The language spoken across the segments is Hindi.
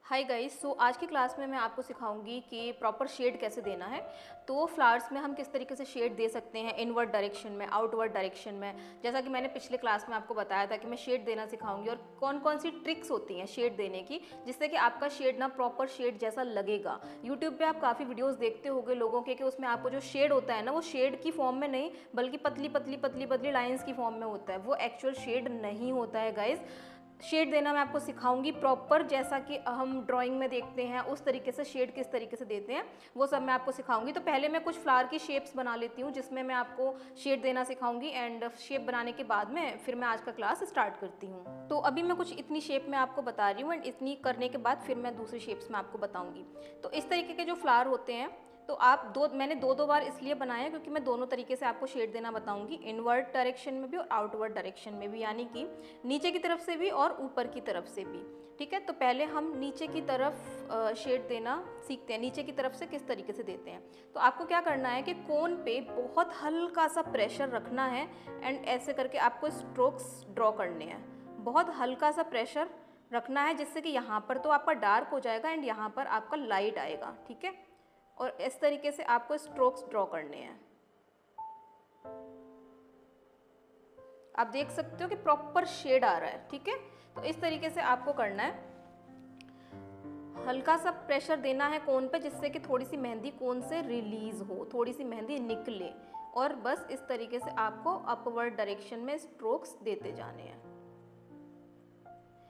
हाय गाइस, सो आज की क्लास में मैं आपको सिखाऊंगी कि प्रॉपर शेड कैसे देना है। तो फ्लावर्स में हम किस तरीके से शेड दे सकते हैं, इनवर्ड डायरेक्शन में, आउटवर्ड डायरेक्शन में। जैसा कि मैंने पिछले क्लास में आपको बताया था कि मैं शेड देना सिखाऊंगी और कौन कौन सी ट्रिक्स होती हैं शेड देने की, जिससे कि आपका शेड ना प्रॉपर शेड जैसा लगेगा। यूट्यूब पे आप काफ़ी वीडियोज़ देखते होंगे लोगों के कि उसमें आपको जो शेड होता है ना, वो शेड की फॉर्म में नहीं बल्कि पतली पतली पतली पतली लाइन्स की फॉर्म में होता है। वो एक्चुअल शेड नहीं होता है गाइज। शेड देना मैं आपको सिखाऊंगी प्रॉपर, जैसा कि हम ड्राइंग में देखते हैं उस तरीके से शेड किस तरीके से देते हैं वो सब मैं आपको सिखाऊंगी। तो पहले मैं कुछ फ्लावर की शेप्स बना लेती हूँ जिसमें मैं आपको शेड देना सिखाऊंगी, एंड शेप बनाने के बाद में फिर मैं आज का क्लास स्टार्ट करती हूँ। तो अभी मैं कुछ इतनी शेप में आपको बता रही हूँ एंड इतनी करने के बाद फिर मैं दूसरी शेप्स में आपको बताऊँगी। तो इस तरीके के जो फ्लावर होते हैं, तो आप मैंने दो बार इसलिए बनाया है क्योंकि मैं दोनों तरीके से आपको शेड देना बताऊंगी, इनवर्ड डायरेक्शन में भी और आउटवर्ड डायरेक्शन में भी, यानी कि नीचे की तरफ से भी और ऊपर की तरफ से भी। ठीक है, तो पहले हम नीचे की तरफ शेड देना सीखते हैं। नीचे की तरफ से किस तरीके से देते हैं, तो आपको क्या करना है कि कोन पे बहुत हल्का सा प्रेशर रखना है एंड ऐसे करके आपको स्ट्रोक्स ड्रॉ करने हैं। बहुत हल्का सा प्रेशर रखना है जिससे कि यहाँ पर तो आपका डार्क हो जाएगा एंड यहाँ पर आपका लाइट आएगा। ठीक है, और इस तरीके से आपको स्ट्रोक्स ड्रॉ करने हैं। आप देख सकते हो कि प्रॉपर शेड आ रहा है। ठीक है, तो इस तरीके से आपको करना है। हल्का सा प्रेशर देना है कोन पे जिससे कि थोड़ी सी मेहंदी कोन से रिलीज हो, थोड़ी सी मेहंदी निकले, और बस इस तरीके से आपको अपवर्ड डायरेक्शन में स्ट्रोक्स देते जाने हैं।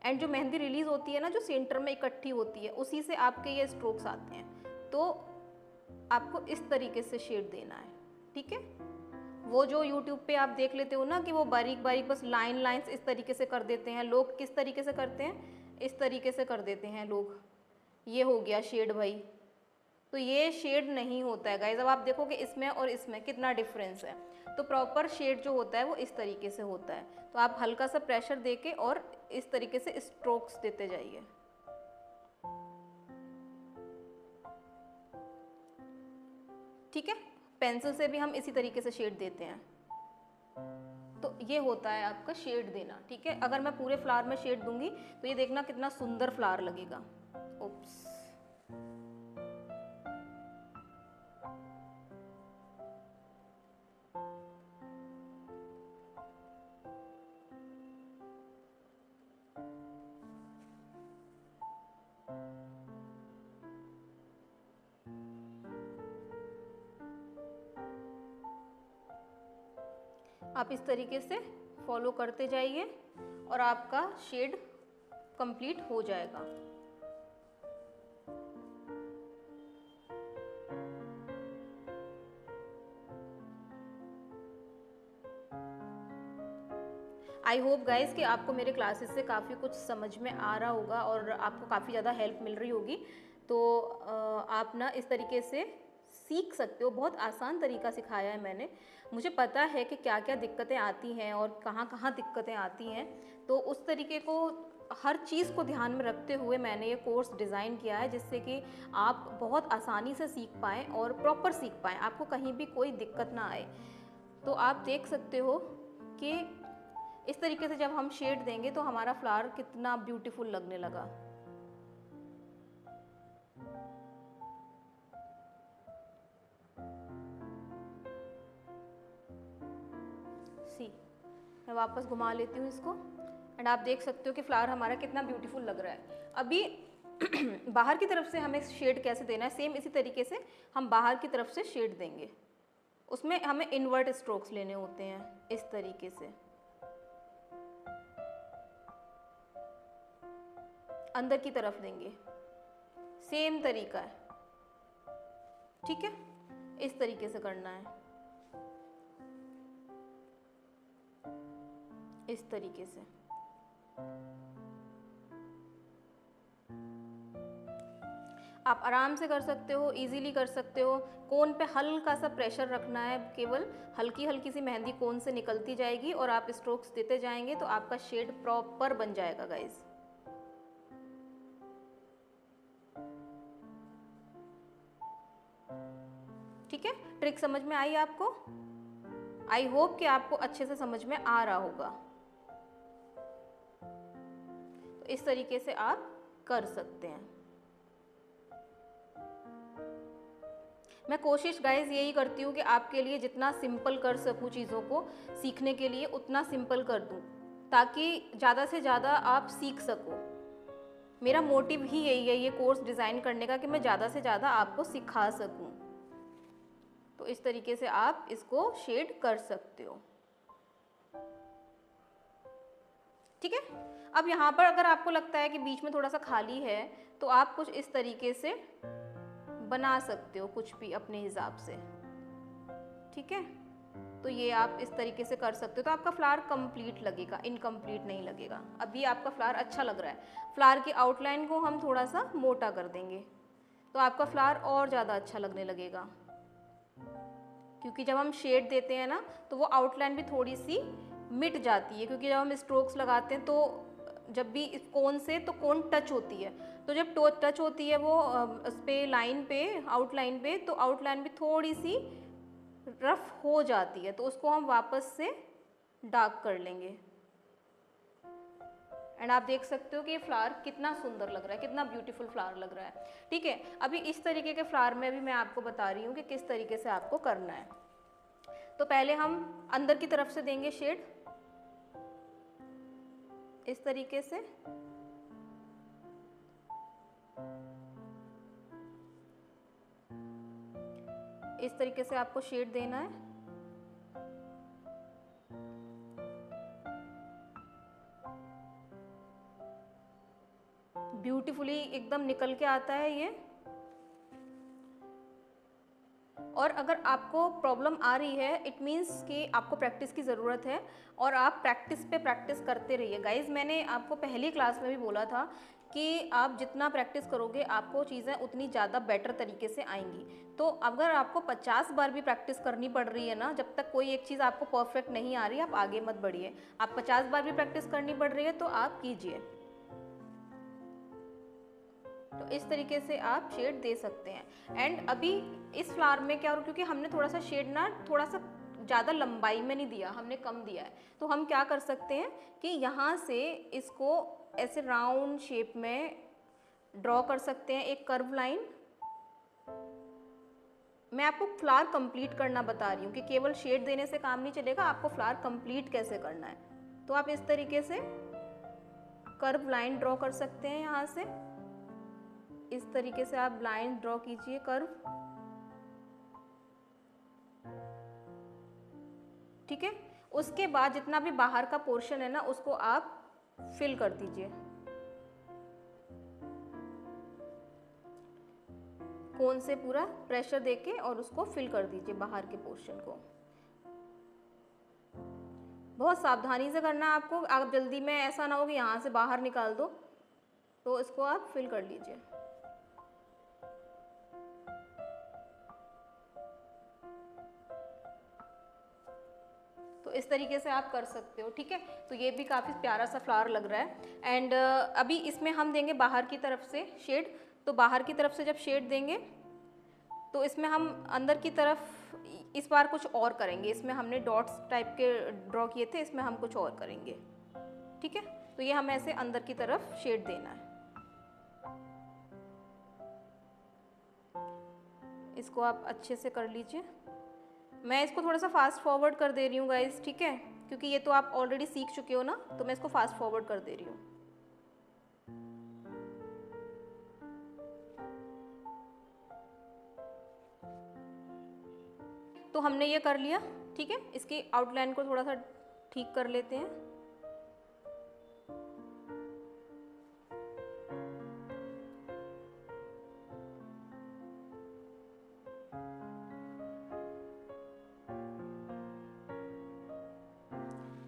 एंड जो मेहंदी रिलीज होती है ना, जो सेंटर में इकट्ठी होती है, उसी से आपके ये स्ट्रोक्स आते हैं। तो आपको इस तरीके से शेड देना है। ठीक है, वो जो यूट्यूब पे आप देख लेते हो ना कि वो बारीक बारीक बस लाइन्स इस तरीके से कर देते हैं लोग। किस तरीके से करते हैं, इस तरीके से कर देते हैं लोग। ये हो गया शेड भाई, तो ये शेड नहीं होता है गाइज। अब आप देखो कि इसमें और इसमें कितना डिफरेंस है। तो प्रॉपर शेड जो होता है वो इस तरीके से होता है। तो आप हल्का सा प्रेशर देके और इस तरीके से स्ट्रोक्स देते जाइए। ठीक है, पेंसिल से भी हम इसी तरीके से शेड देते हैं। तो ये होता है आपका शेड देना। ठीक है, अगर मैं पूरे फ्लावर में शेड दूंगी तो ये देखना कितना सुंदर फ्लावर लगेगा। ओप्स, आप इस तरीके से फॉलो करते जाइए और आपका शेड कंप्लीट हो जाएगा। आई होप गाइज कि आपको मेरे क्लासेस से काफ़ी कुछ समझ में आ रहा होगा और आपको काफ़ी ज़्यादा हेल्प मिल रही होगी। तो आप ना इस तरीके से सीख सकते हो। बहुत आसान तरीका सिखाया है मैंने। मुझे पता है कि क्या क्या दिक्कतें आती हैं और कहाँ कहाँ दिक्कतें आती हैं, तो उस तरीके को, हर चीज़ को ध्यान में रखते हुए मैंने ये कोर्स डिज़ाइन किया है जिससे कि आप बहुत आसानी से सीख पाएँ और प्रॉपर सीख पाएँ, आपको कहीं भी कोई दिक्कत ना आए। तो आप देख सकते हो कि इस तरीके से जब हम शेड देंगे तो हमारा फ्लावर कितना ब्यूटीफुल लगने लगा। सी, मैं वापस घुमा लेती हूँ इसको एंड आप देख सकते हो कि फ्लावर हमारा कितना ब्यूटीफुल लग रहा है। अभी बाहर की तरफ से हमें शेड कैसे देना है, सेम इसी तरीके से हम बाहर की तरफ से शेड देंगे। उसमें हमें इन्वर्ट स्ट्रोक्स लेने होते हैं इस तरीके से। अंदर की तरफ देंगे, सेम तरीका है। ठीक है, इस तरीके से करना है, इस तरीके से। आप आराम से कर सकते हो, इजीली कर सकते हो। कोन पे हल्का सा प्रेशर रखना है, केवल हल्की हल्की सी मेहंदी कोन से निकलती जाएगी और आप स्ट्रोक्स देते जाएंगे तो आपका शेड प्रॉपर बन जाएगा गाइज। ठीक है, ट्रिक समझ में आई आपको? आई होप कि आपको अच्छे से समझ में आ रहा होगा। तो इस तरीके से आप कर सकते हैं। मैं कोशिश गाइज यही करती हूँ कि आपके लिए जितना सिंपल कर सकूँ चीज़ों को सीखने के लिए उतना सिंपल कर दूँ, ताकि ज़्यादा से ज़्यादा आप सीख सको। मेरा मोटिव ही यही है ये कोर्स डिज़ाइन करने का, कि मैं ज़्यादा से ज़्यादा आपको सिखा सकूँ। तो इस तरीके से आप इसको शेड कर सकते हो। ठीक है। अब यहाँ पर अगर आपको लगता है कि बीच में थोड़ा सा खाली है, तो आप कुछ इस तरीके से बना सकते हो, कुछ भी अपने हिसाब से। ठीक है, तो ये आप इस तरीके से कर सकते हो, तो आपका फ्लावर कंप्लीट लगेगा, इनकम्प्लीट नहीं लगेगा। अभी आपका फ्लावर अच्छा लग रहा है। फ्लावर की आउटलाइन को हम थोड़ा सा मोटा कर देंगे, तो आपका फ्लावर और ज़्यादा अच्छा लगने लगेगा। क्योंकि जब हम शेड देते हैं ना, तो वो आउटलाइन भी थोड़ी सी मिट जाती है, क्योंकि जब हम स्ट्रोक्स लगाते हैं तो जब भी इस कोन से तो कोन टच होती है, तो जब टच होती है वो उस पे लाइन पे, आउटलाइन पे, तो आउटलाइन भी थोड़ी सी रफ हो जाती है, तो उसको हम वापस से डार्क कर लेंगे। एंड आप देख सकते हो कि ये फ्लावर कितना सुंदर लग रहा है, कितना ब्यूटीफुल फ्लावर लग रहा है। ठीक है, अभी इस तरीके के फ्लावर में भी मैं आपको बता रही हूँ कि किस तरीके से आपको करना है। तो पहले हम अंदर की तरफ से देंगे शेड इस तरीके से। इस तरीके से आपको शेड देना है। ब्यूटीफुली एकदम निकल के आता है ये। और अगर आपको प्रॉब्लम आ रही है, इट मीन्स कि आपको प्रैक्टिस की ज़रूरत है, और आप प्रैक्टिस पे प्रैक्टिस करते रहिए। गाइज़, मैंने आपको पहली क्लास में भी बोला था कि आप जितना प्रैक्टिस करोगे आपको चीज़ें उतनी ज़्यादा बेटर तरीके से आएंगी। तो अगर आपको 50 बार भी प्रैक्टिस करनी पड़ रही है ना, जब तक कोई एक चीज़ आपको परफेक्ट नहीं आ रही, आप आगे मत बढ़िए। आप 50 बार भी प्रैक्टिस करनी पड़ रही है तो आप कीजिए। तो इस तरीके से आप शेड दे सकते हैं। एंड अभी इस फ्लावर में क्या हो, क्योंकि हमने थोड़ा सा शेड ना थोड़ा सा ज़्यादा लंबाई में नहीं दिया, हमने कम दिया है, तो हम क्या कर सकते हैं कि यहाँ से इसको ऐसे राउंड शेप में ड्रॉ कर सकते हैं, एक कर्व लाइन। मैं आपको फ्लावर कंप्लीट करना बता रही हूँ कि केवल शेड देने से काम नहीं चलेगा, आपको फ्लावर कंप्लीट कैसे करना है। तो आप इस तरीके से कर्व लाइन ड्रॉ कर सकते हैं। यहाँ से इस तरीके से आप लाइन ड्रॉ कीजिए, कर्व। ठीक है, उसके बाद जितना भी बाहर का पोर्शन है ना, उसको आप फिल कर दीजिए कोन से, पूरा प्रेशर देके, और उसको फिल कर दीजिए बाहर के पोर्शन को। बहुत सावधानी से करना आपको, आप जल्दी में ऐसा ना हो कि यहाँ से बाहर निकाल दो, तो इसको आप फिल कर लीजिए। तो इस तरीके से आप कर सकते हो। ठीक है, तो ये भी काफ़ी प्यारा सा फ्लावर लग रहा है। एंड अभी इसमें हम देंगे बाहर की तरफ से शेड। तो बाहर की तरफ से जब शेड देंगे तो इसमें हम अंदर की तरफ इस बार कुछ और करेंगे। इसमें हमने डॉट्स टाइप के ड्रॉ किए थे, इसमें हम कुछ और करेंगे। ठीक है, तो ये हमें ऐसे अंदर की तरफ शेड देना है। इसको आप अच्छे से कर लीजिए। मैं इसको थोड़ा सा फास्ट फॉरवर्ड कर दे रही हूँ गाइस, ठीक है, क्योंकि ये तो आप ऑलरेडी सीख चुके हो ना, तो मैं इसको फास्ट फॉरवर्ड कर दे रही हूँ। तो हमने ये कर लिया। ठीक है, इसकी आउटलाइन को थोड़ा सा ठीक कर लेते हैं।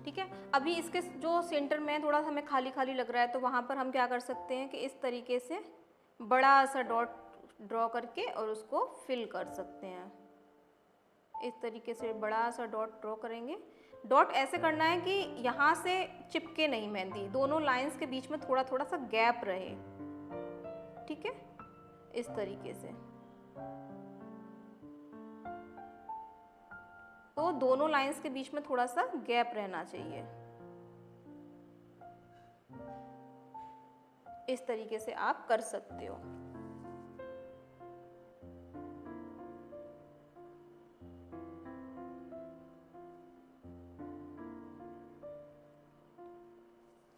ठीक है, अभी इसके जो सेंटर में थोड़ा हमें खाली खाली लग रहा है, तो वहाँ पर हम क्या कर सकते हैं कि इस तरीके से बड़ा सा डॉट ड्रॉ करके और उसको फिल कर सकते हैं। इस तरीके से बड़ा सा डॉट ड्रॉ करेंगे। डॉट ऐसे करना है कि यहाँ से चिपके नहीं मेहंदी, दोनों लाइंस के बीच में थोड़ा थोड़ा सा गैप रहे। ठीक है, इस तरीके से। तो दोनों लाइंस के बीच में थोड़ा सा गैप रहना चाहिए। इस तरीके से आप कर सकते हो।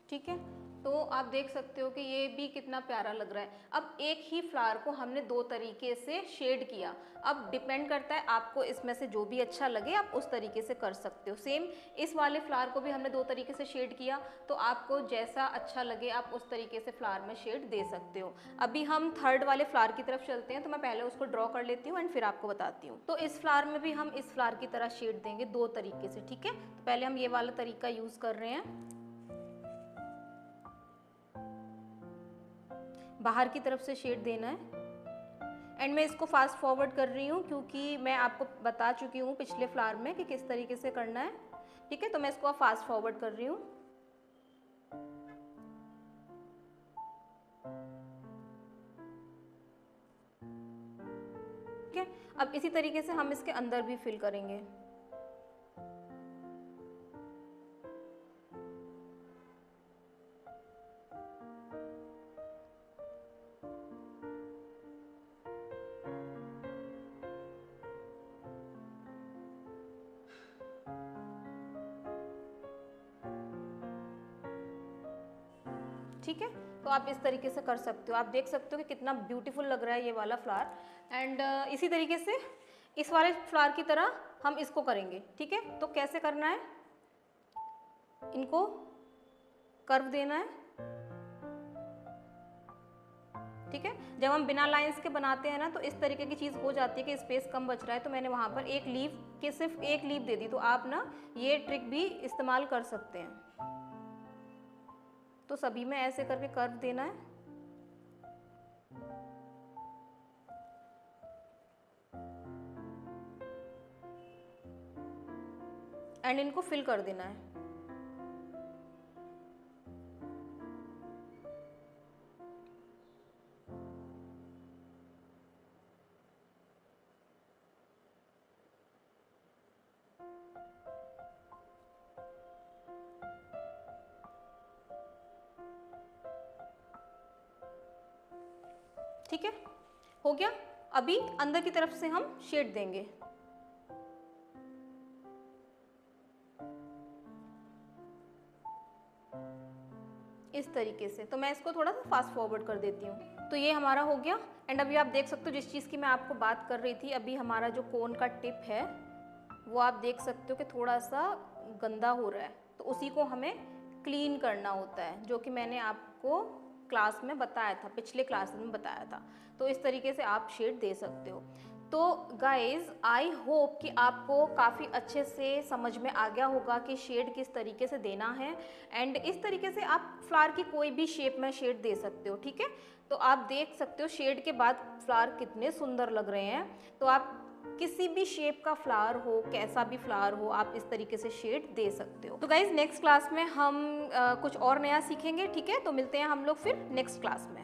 ठीक है, तो आप देख सकते हो कि ये भी कितना प्यारा लग रहा है। अब एक ही फ्लावर को हमने दो तरीके से शेड किया। अब डिपेंड करता है आपको इसमें से जो भी अच्छा लगे आप उस तरीके से कर सकते हो। सेम इस वाले फ्लावर को भी हमने दो तरीके से शेड किया, तो आपको जैसा अच्छा लगे आप उस तरीके से फ्लावर में शेड दे सकते हो। अभी हम थर्ड वाले फ्लावर की तरफ चलते हैं, तो मैं पहले उसको ड्रॉ कर लेती हूँ एंड फिर आपको बताती हूँ। तो इस फ्लावर में भी हम इस फ्लावर की तरह शेड देंगे दो तरीके से। ठीक है, तो पहले हम ये वाला तरीका यूज कर रहे हैं। बाहर की तरफ से शेड देना है एंड मैं इसको फास्ट फॉरवर्ड कर रही हूँ क्योंकि मैं आपको बता चुकी हूँ पिछले फ्लावर में कि किस तरीके से करना है। ठीक है, तो मैं इसको अब फास्ट फॉरवर्ड कर रही हूँ। ठीक है, अब इसी तरीके से हम इसके अंदर भी फिल करेंगे। ठीक है, तो आप इस तरीके से कर सकते हो। आप देख सकते हो कि कितना ब्यूटीफुल लग रहा है ये वाला फ्लावर। एंड इसी तरीके से इस वाले फ्लावर की तरह हम इसको करेंगे। ठीक है, तो कैसे करना है, इनको कर्व देना है। ठीक है, जब हम बिना लाइंस के बनाते हैं ना तो इस तरीके की चीज़ हो जाती है कि स्पेस कम बच रहा है, तो मैंने वहाँ पर एक लीव के सिर्फ एक लीव दे दी। तो आप ना ये ट्रिक भी इस्तेमाल कर सकते हैं। तो सभी में ऐसे करके कर्व देना है। एंड इनको फिल कर देना है। ठीक है, हो गया। अभी अंदर की तरफ से हम शेड देंगे। इस तरीके से, तो मैं इसको थोड़ा सा फास्ट फॉरवर्ड कर देती हूँ। तो ये हमारा हो गया। एंड अभी आप देख सकते हो जिस चीज़ की मैं आपको बात कर रही थी, अभी हमारा जो कोन का टिप है वो आप देख सकते हो कि थोड़ा सा गंदा हो रहा है, तो उसी को हमें क्लीन करना होता है, जो कि मैंने आपको क्लास में बताया था, पिछले क्लास में बताया था। तो इस तरीके से आप शेड दे सकते हो। तो गाइज़, आई होप कि आपको काफ़ी अच्छे से समझ में आ गया होगा कि शेड किस तरीके से देना है। एंड इस तरीके से आप फ्लावर की कोई भी शेप में शेड दे सकते हो। ठीक है, तो आप देख सकते हो शेड के बाद फ्लावर कितने सुंदर लग रहे हैं। तो आप किसी भी शेप का फ्लावर हो, कैसा भी फ्लावर हो, आप इस तरीके से शेड दे सकते हो। तो गाइज़, नेक्स्ट क्लास में हम कुछ और नया सीखेंगे। ठीक है, तो मिलते हैं हम लोग फिर नेक्स्ट क्लास में।